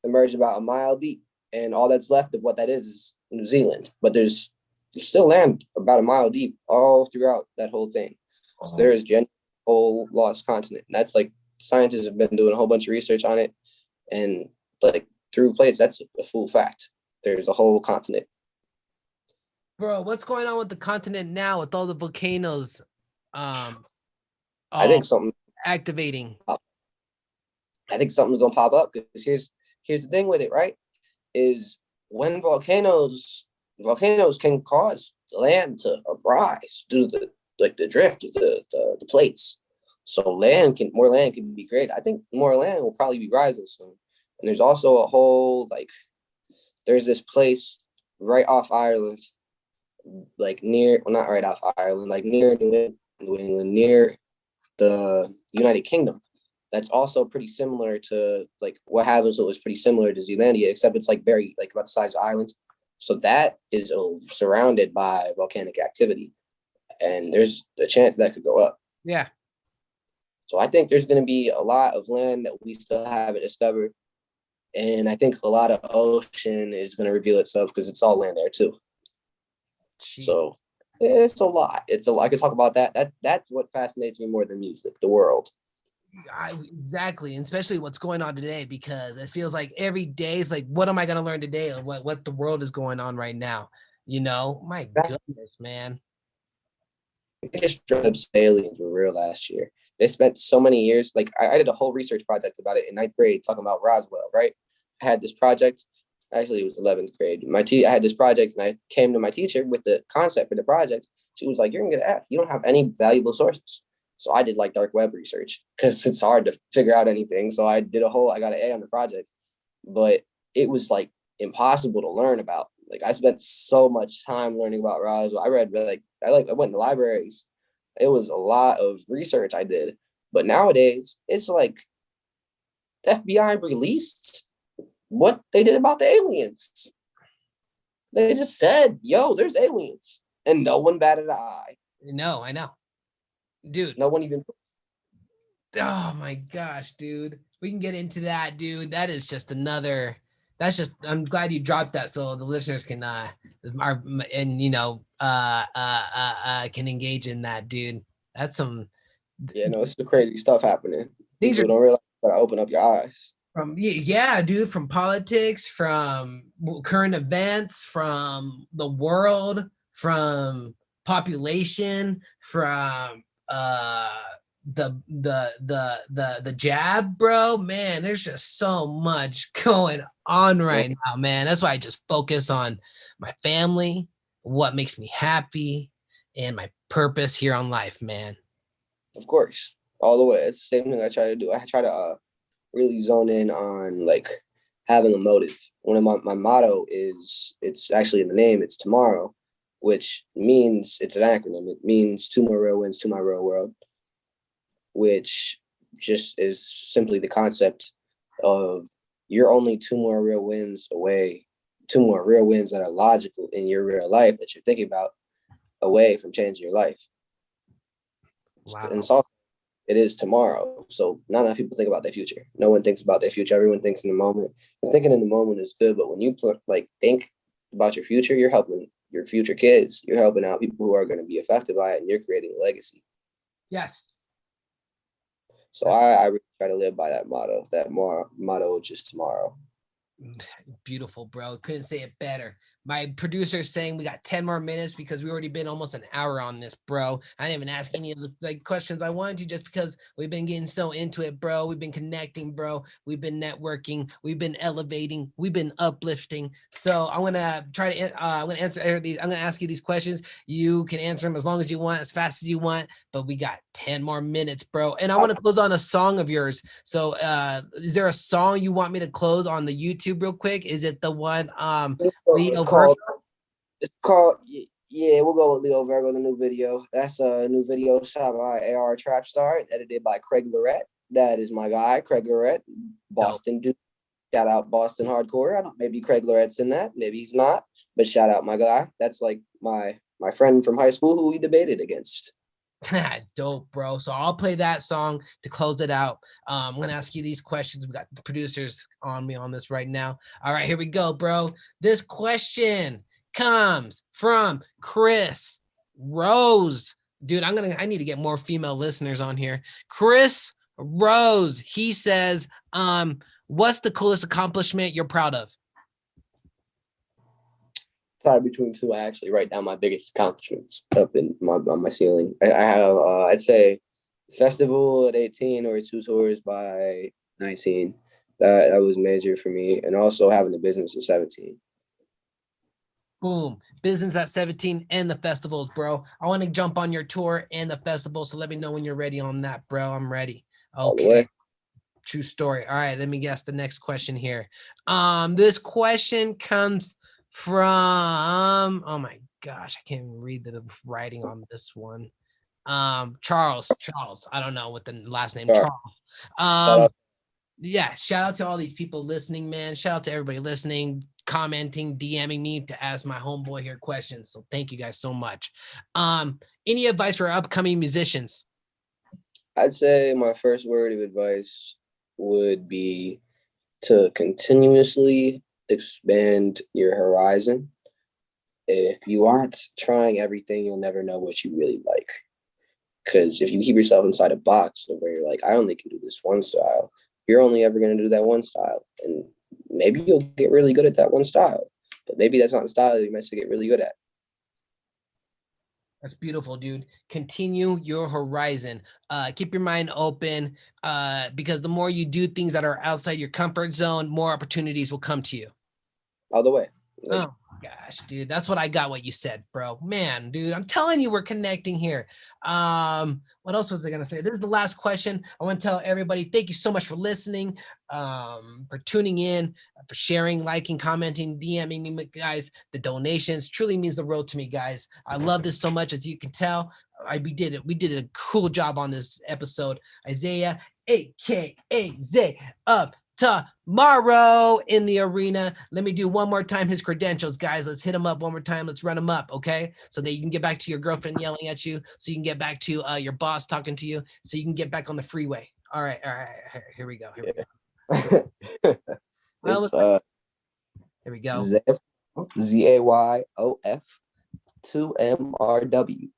A: submerged about a mile deep. And all that's left of what that is New Zealand. But there's still land about a mile deep all throughout that whole thing. So there is a whole lost continent. And that's like scientists have been doing a whole bunch of research on it. And like through plates, that's a full fact. There's a whole continent.
B: Bro, what's going on with the continent now with all the volcanoes
A: I think something
B: activating?
A: I think something's gonna pop up because here's the thing with it, right? Is when volcanoes can cause land to uprise due to the drift of the plates. So more land can be created. I think more land will probably be rising soon. And there's also a whole there's this place right off Ireland, like near not right off Ireland, like near New England, near the United Kingdom. That's also pretty similar to like what happens. It was pretty similar to Zealandia, except it's like very like about the size of islands. So that is surrounded by volcanic activity, and there's a chance that could go up.
B: Yeah.
A: So I think there's going to be a lot of land that we still haven't discovered, and I think a lot of ocean is going to reveal itself because it's all land there too.
B: Jeez.
A: So it's a lot. I could talk about that. That's what fascinates me more than music, the world.
B: Exactly, and especially what's going on today, because it feels like every day is like, what am I going to learn today of what the world is going on right now? My goodness, man.
A: They just straight up aliens were real last year. They spent so many years. Like I did a whole research project about it in ninth grade, talking about Roswell. Right? I had this project. Actually, it was 11th grade. I had this project, and I came to my teacher with the concept for the project. She was like, "You're gonna get an F. You don't have any valuable sources." So I did like dark web research because it's hard to figure out anything. So I got an A on the project, but it was like impossible to learn about. Like I spent so much time learning about Roswell. I read I went to libraries. It was a lot of research I did. But nowadays, it's like the FBI released what they did about the aliens. They just said, "Yo, there's aliens," and no one batted an eye.
B: No, I know, dude.
A: No one even.
B: Oh my gosh, dude. We can get into that, dude. That is just another. That's just. I'm glad you dropped that so the listeners can can engage in that, dude. That's some.
A: Yeah, no, it's the crazy stuff happening.
B: These are
A: People don't realize. Gotta open up your eyes.
B: from yeah, dude. From politics, from current events, from the world, from population, from the jab, bro. Man, there's just so much going on right now, man. That's why I just focus on my family, what makes me happy, and my purpose here on life, man.
A: Of course, all the way. It's the same thing I try to do. I try to really zone in on like having a motive. One of my motto is, it's actually in the name, it's tomorrow, which means, it's an acronym. It means 2 more real wins to my real world, which just is simply the concept of you're only 2 more real wins away, 2 more real wins that are logical in your real life that you're thinking about away from changing your life.
B: Wow.
A: And so it is tomorrow. So not enough people think about their future. No one thinks about their future. Everyone thinks in the moment. And thinking in the moment is good, but when you think about your future, you're helping your future kids. You're helping out people who are going to be affected by it, and you're creating a legacy.
B: Yes.
A: So I really try to live by that motto. That motto is just tomorrow.
B: Beautiful, bro. Couldn't say it better. My producer is saying we got 10 more minutes because we already been almost an hour on this, bro. I didn't even ask any of the like questions I wanted to just because we've been getting so into it, bro. We've been connecting, bro. We've been networking. We've been elevating. We've been uplifting. So I'm gonna try to I'm gonna answer these. I'm gonna ask you these questions. You can answer them as long as you want, as fast as you want. But we got 10 more minutes, bro. And I want to close on a song of yours. So is there a song you want me to close on the YouTube real quick? Is it the one
A: It's
B: Leo
A: called.
B: Virgo?
A: It's called. Yeah, we'll go with Leo Virgo, the new video. That's a new video shot by AR Trapstar, edited by Craig Lorette. That is my guy, Craig Lorette, Boston dude. Shout out Boston hardcore. I don't. Maybe Craig Lorette's in that. Maybe he's not. But shout out my guy. That's like my friend from high school who we debated against.
B: Dope, bro. So I'll play that song to close it out. I'm gonna ask you these questions. We got the producers on me on this right now. All right, here we go, bro. This question comes from Chris Rose. Dude, I need to get more female listeners on here. Chris Rose, he says, what's the coolest accomplishment you're proud of?
A: Tied between two. I actually write down my biggest accomplishments up in on my ceiling. I have I'd say festival at 18 or 2 tours by 19. That was major for me, and also having a business at 17.
B: Boom. Business at 17 and the festivals, bro. I want to jump on your tour and the festival. So let me know when you're ready on that, bro. I'm ready.
A: All the
B: Okay.
A: way.
B: True story. All right. Let me guess the next question here. This question comes from, oh my gosh, I can't even read the writing on this one. Charles. I don't know what the last name,
A: All right.
B: Charles. Yeah, shout out to all these people listening, man. Shout out to everybody listening, commenting, DMing me to ask my homeboy here questions. So thank you guys so much. Any advice for upcoming musicians?
A: I'd say my first word of advice would be to continuously expand your horizon. If you aren't trying everything, you'll never know what you really like. Because if you keep yourself inside a box where you're like, I only can do this one style, you're only ever going to do that one style. And maybe you'll get really good at that one style, but maybe that's not the style you're meant to get really good at.
B: That's beautiful, dude. Continue your horizon. Keep your mind open because the more you do things that are outside your comfort zone, more opportunities will come to you.
A: All the way.
B: Oh gosh, dude, that's what I got. What you said, bro. Man, dude, I'm telling you, we're connecting here. What else was I gonna say? This is the last question. I want to tell everybody, thank you so much for listening, for tuning in, for sharing, liking, commenting, DMing me, guys. The donations truly means the world to me, guys. I love this so much, as you can tell. We did it. We did a cool job on this episode. Isaiah, aka Zay, up tomorrow in the arena. Let me do one more time his credentials, guys. Let's hit him up one more time. Let's run him up, okay? So that you can get back to your girlfriend yelling at you, so you can get back to your boss talking to you, so you can get back on the freeway. All right. Here we go.
A: It's
B: here we go.
A: ZAYOF 2MRW.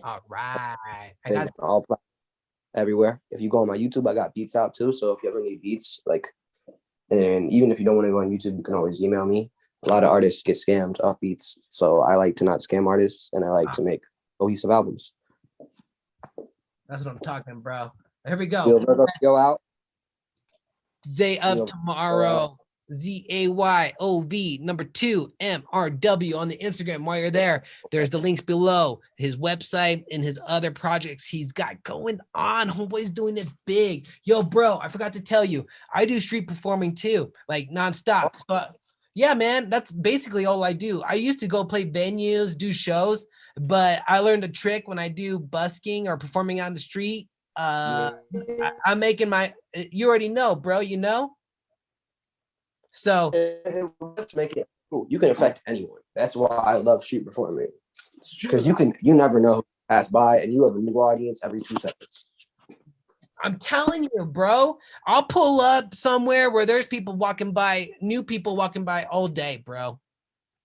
B: All right.
A: I got all everywhere. If you go on my YouTube, I got beats out too. So if you ever need beats, and even if you don't want to go on YouTube, you can always email me. A lot of artists get scammed off beats, so I like to not scam artists, and I like to make cohesive albums.
B: That's what I'm talking, bro. Here we go.
A: Go out.
B: Day of tomorrow. ZAYOV number 2 MRW on the Instagram. While you're there, there's the links below, his website and his other projects he's got going on. Homeboy's doing it big. Yo, bro, I forgot to tell you, I do street performing too, like nonstop. But yeah, man, that's basically all I do. I used to go play venues, do shows, but I learned a trick when I do busking or performing on the street. I'm making you already know, bro, you know? So
A: let's make it cool. You can affect anyone. That's why I love street performing, because you never know who pass by, and you have a new audience every 2 seconds.
B: I'm telling you, bro. I'll pull up somewhere where there's people walking by, new people walking by all day, bro.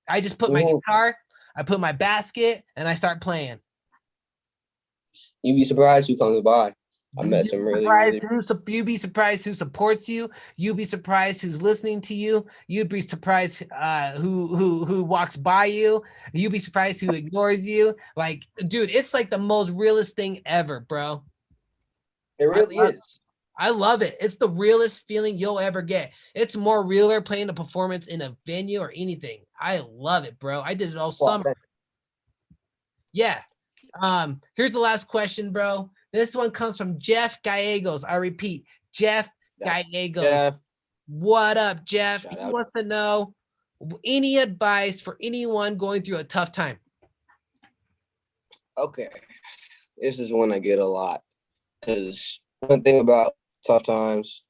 B: I just put my guitar, I put my basket, and I start playing.
A: You'd be surprised who comes by. I met some really
B: You'd be surprised who supports you. You'd be surprised who's listening to you. You'd be surprised who walks by you. You'd be surprised who ignores you. Like, dude, it's like the most realest thing ever, bro.
A: it really is.
B: I love it. It's the realest feeling you'll ever get. It's more realer playing a performance in a venue or anything. I love it, bro. I did it all summer. Yeah. Here's the last question, bro. This one comes from Jeff Gallegos. I repeat, Jeff Gallegos.
A: Jeff.
B: What up, Jeff?
A: Shout
B: He
A: out.
B: wants to know any advice for anyone going through a tough time.
A: Okay. This is one I get a lot. Because one thing about tough times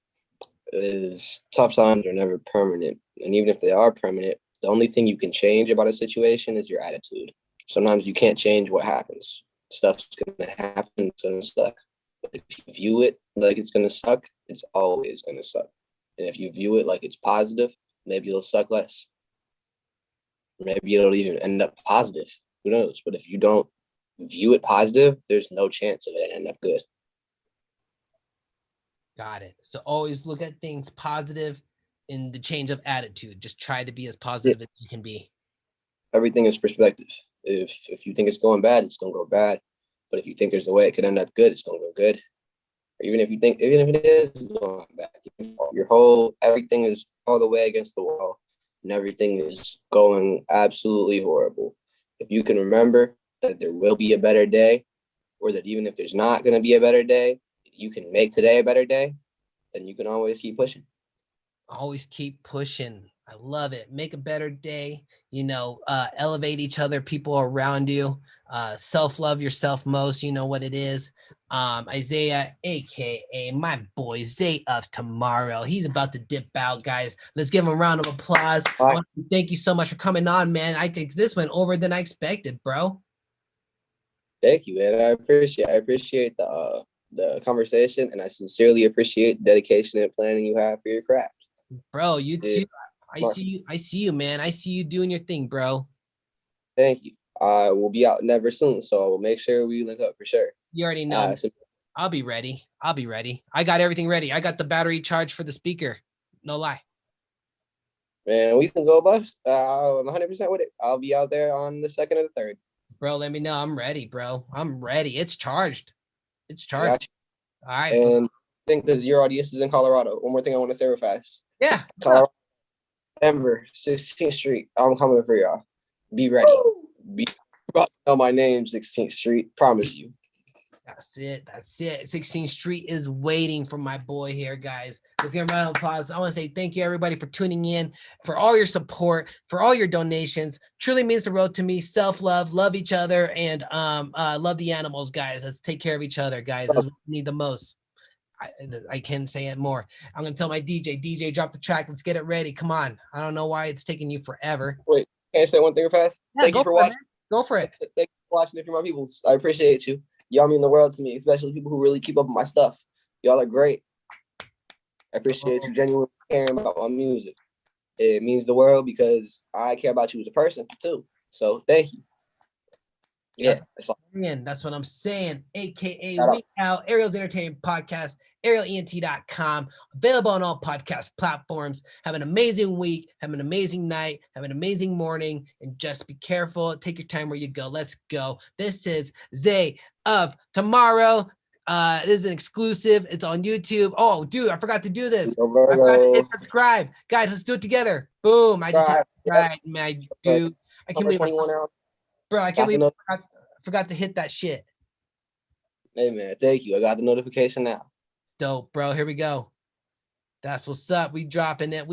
A: is tough times are never permanent. And even if they are permanent, the only thing you can change about a situation is your attitude. Sometimes you can't change what happens. Stuff's going to happen. It's going to suck. But if you view it like it's going to suck, it's always going to suck. And if you view it like it's positive, maybe it'll suck less. Maybe it'll even end up positive. Who knows? But if you don't view it positive, there's no chance of it ending up good.
B: Got it. So always look at things positive in the change of attitude. Just try to be as positive as you can be.
A: Everything is perspective. If you think it's going bad, it's going to go bad. But if you think there's a way it could end up good, it's going to go good. Or even if it is going bad, everything is all the way against the wall and everything is going absolutely horrible. If you can remember that there will be a better day, or that even if there's not going to be a better day, you can make today a better day, then you can always keep pushing.
B: Always keep pushing. I love it. Make a better day. Elevate each other, people around you. Self-love yourself most. You know what it is. Isaiah, aka my boy Zay of Tomorrow. He's about to dip out, guys. Let's give him a round of applause. Thank you so much for coming on, man. I think this went over than I expected, bro.
A: Thank you, man. I appreciate the conversation, and I sincerely appreciate the dedication and planning you have for your craft.
B: Bro, you too. I see you, man. I see you doing your thing, bro.
A: Thank you. I will be out never soon, so I will make sure we link up for sure.
B: You already know. I'll be ready. I got everything ready. I got the battery charged for the speaker. No lie.
A: Man, we can go bust. I'm 100% with it. I'll be out there on the 2nd or the 3rd.
B: Bro, let me know. I'm ready, bro. I'm ready. It's charged. All right.
A: And I think because your audience is in Colorado. One more thing I want to say real fast.
B: Yeah.
A: Colorado, Denver, 16th Street. I'm coming for y'all. Be ready. Know my name, 16th Street. Promise you.
B: That's it. 16th Street is waiting for my boy here, guys. Let's give him a round of applause. I want to say thank you, everybody, for tuning in, for all your support, for all your donations. Truly means the world to me. Self-love, love each other, and love the animals, guys. Let's take care of each other, guys. That's what we need the most. I can't say it more. I'm going to tell my DJ, drop the track. Let's get it ready. Come on. I don't know why it's taking you forever.
A: Wait, can I say one thing fast?
B: Yeah,
A: thank you for watching.
B: Go for it.
A: Thank you for watching. If you're my people, I appreciate you. Y'all mean the world to me, especially people who really keep up with my stuff. Y'all are great. I appreciate you genuinely caring about my music. It means the world because I care about you as a person too. So thank you. Yeah,
B: that's what I'm saying. AKA We Out, Ariel's Entertainment Podcast, arielent.com, available on all podcast platforms. Have an amazing week, have an amazing night, have an amazing morning, and just be careful. Take your time where you go. Let's go. This is Zay of Tomorrow. This is an exclusive. It's on YouTube. Oh, dude, I forgot to do this. I forgot to hit subscribe. Guys, let's do it together. Boom. I just hit subscribe, man, dude. I can't believe Bro, I can't believe I forgot to hit that shit.
A: Hey, man, thank you. I got the notification now.
B: Dope, bro. Here we go. That's what's up. We dropping it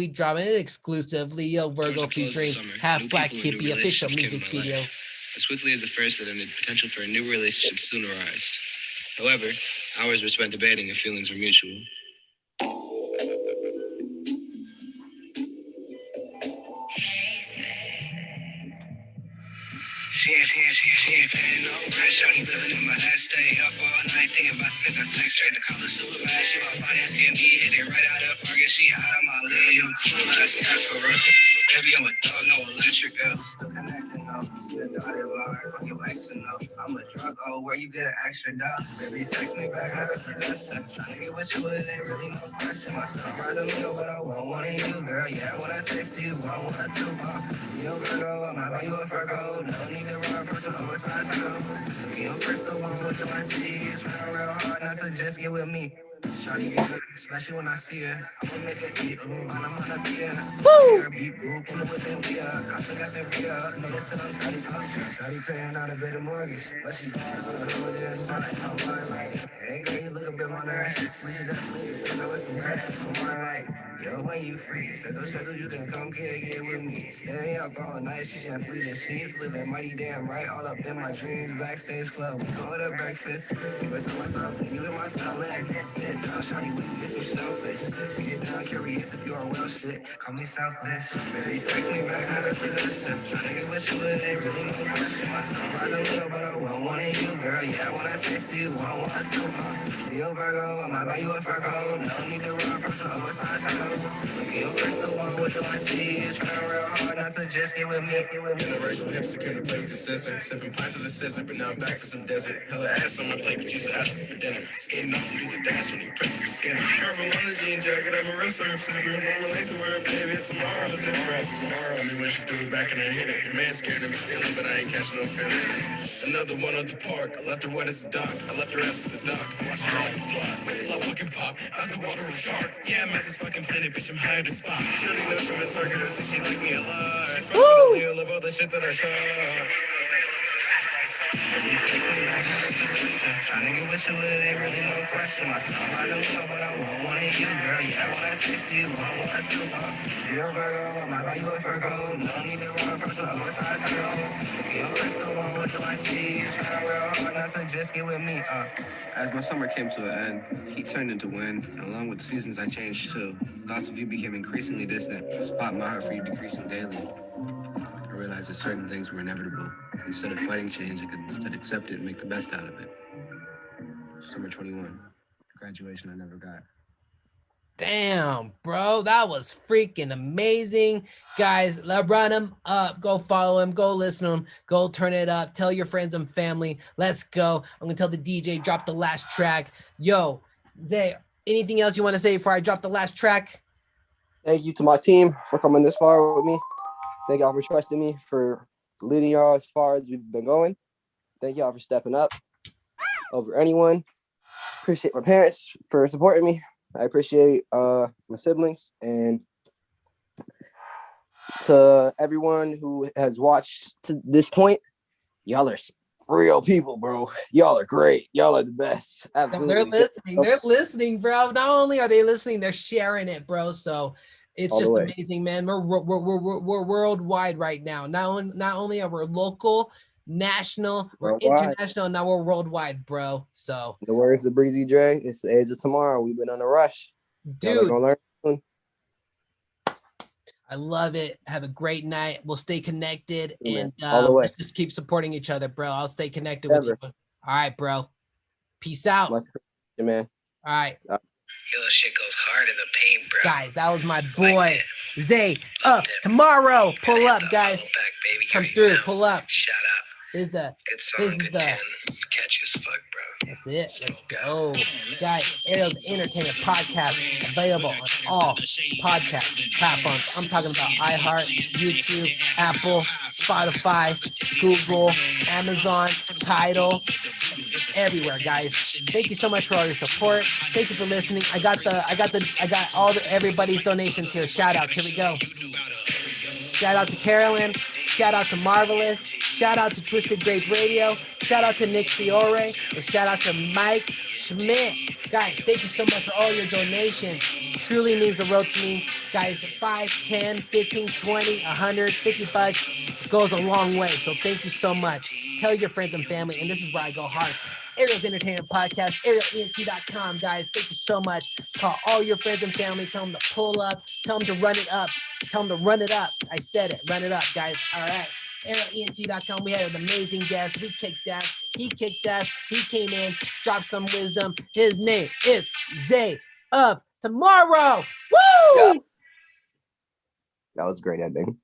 B: exclusively. Yo, Virgo featuring Half Black Hippie official music video.
C: As quickly as the first, it ended, potential for a new relationship soon arise. However, hours were spent debating if feelings were mutual. She ain't paying no rent. Shawty living in my ass, stay up all night thinking about the things I text straight to call her super bad. She my finance can be hit it right out of pocket. She out of my league, young cool ass cat for real. Baby, I'm a dog, no electric. extra girls. Still connecting, no. Still dotted line. Fuck your ex, no. I'm a drug, where you get an extra dog. Baby, text me back, how to suggest it. Trying to get with you, it ain't really no question. My sunrise a meal, but I want one of you, girl. Yeah, when I text you, I want to. You don't Virgo, I might buy you a Virgo. No need to run from some oversized clothes. You don't crystal ball, what do I see? It's trying real hard, not to just get with me. Shawty get it, especially when I see her. I'ma make it eat, ooh, and I'm gonna be a beat, boo, pull it within we are. Caution got some Rita, notice that I'm shawty up. Shawty paying out a bit of mortgage, but she bought on the hood, there's mine, I'm mine, like, hey girl, you look a bit more nervous. We should definitely just know it's some grass, some more like, yo, when you free, says so schedule, you can come get with me. Stay up all night, she can't flee the sheets, living mighty damn right, all up in my dreams, backstage club, we go to breakfast, you with myself, and you in my style, tell shawty we can get some shellfish. Get down curious if you are well shit. Call me selfish. Baby, text me back, how to suggestion. Tryna get with you, it ain't really no question. My sunrise a little, but I want one of you, girl. Yeah, when I text you, I want us to be a Virgo, I might buy you a Virgo. No need to run from some oversized clothes. Be a crystal ball, what do I see? It's trying real hard, not to just get with me. Generational hipster, couldn't play with the sister. Sipping pints of the scissor, but now I'm back for some desert. Hella ass on my plate, but you said asking for dinner. Skating off and do the dash when you press the skinner. Careful on the jean jacket, I'm a real surf sipper. I'm late to work, baby, tomorrow is different. Tomorrow, me when she threw it back and I hit it. Your man scared of me stealing, but I ain't catching no feeling. Another one at the park, I left her wet as a duck. I left her ass at the dock. I watched her on the plot. Wait till I fucking pop. Out the water a shark. Yeah, I'm at this fucking planet, bitch, I'm high at the spot. Shorty knows from a circuit, and she like me a lot. She fuck with me, I love all the shit that I talk. Tryna get with you, it ain't really no question. My sunrise a little, but I want one of you, girl. Yeah, when I text you, I want us to be a Virgo, I might buy you a Virgo. No need to run from some oversized clothes. Be a crystal ball, what do I see? It's trying real hard, not to just get with me. As my summer came to an end, he turned into wind, and along with the seasons I changed too. Thoughts of you became increasingly distant. Spot my heart for you decreasing daily. I realized that certain things were inevitable. Instead of fighting change, I could instead accept it and make the best out of it. Summer 21. Graduation I never got.
B: Damn, bro, that was freaking amazing. Guys, run him up. Go follow him. Go listen to him. Go turn it up. Tell your friends and family. Let's go. I'm going to tell the DJ, drop the last track. Yo, Zay, anything else you want to say before I drop the last track?
A: Thank you to my team for coming this far with me. Thank y'all for trusting me, for leading y'all as far as we've been going. Thank y'all for stepping up over anyone. Appreciate my parents for supporting me. I appreciate my siblings, and to everyone who has watched to this point, y'all are real people, bro. Y'all are great. Y'all are the best. Absolutely.
B: They're listening. They're listening, bro. Not only are they listening, they're sharing it, bro. So it's just amazing, man. We're worldwide right now. Not only are we local, national, we're international, now we're worldwide, bro. So
A: the words of Breezy Dre, it's the age of tomorrow. We've been on a rush.
B: Dude,
A: gonna learn soon.
B: I love it. Have a great night. We'll stay connected, and
A: all the way.
B: Let's just keep supporting each other, bro. I'll stay connected with you. All right, bro. Peace out.
A: Man.
B: All right.
C: Yo, shit goes hard in the paint, bro.
B: Guys, that was my boy, Zay. Up tomorrow. Pull up, guys.
C: Back, baby.
B: Come through. Pull up.
C: Shout out.
B: This is the
C: good song, good 10. Catchy as fuck, bro.
B: That's it. Let's go. Guys, Ariel's Entertainment Podcast available on all podcast platforms. I'm talking about iHeart, YouTube, Apple, Spotify, Google, Amazon, Tidal, everywhere, guys. Thank you so much for all your support. Thank you for listening. I got everybody's donations here. Shout out. Here we go. Shout out to Carolyn. Shout out to Marvelous. Shout out to Twisted Grape Radio. Shout out to Nick Fiore. And shout out to Mike Schmidt. Guys, thank you so much for all your donations. Truly means the world to me. Guys, 5, 10, 15, 20, 100, 50 bucks goes a long way. So thank you so much. Tell your friends and family. And this is where I go hard. Ariel's Entertainment Podcast, ArielENT.com, guys. Thank you so much. Call all your friends and family. Tell them to pull up. Tell them to run it up. Tell them to run it up. I said it. Run it up, guys. All right. ArielENT.com. We had an amazing guest. We kicked ass. He kicked ass. He came in, dropped some wisdom. His name is Zay of Tomorrow. Woo!
A: That was a great ending.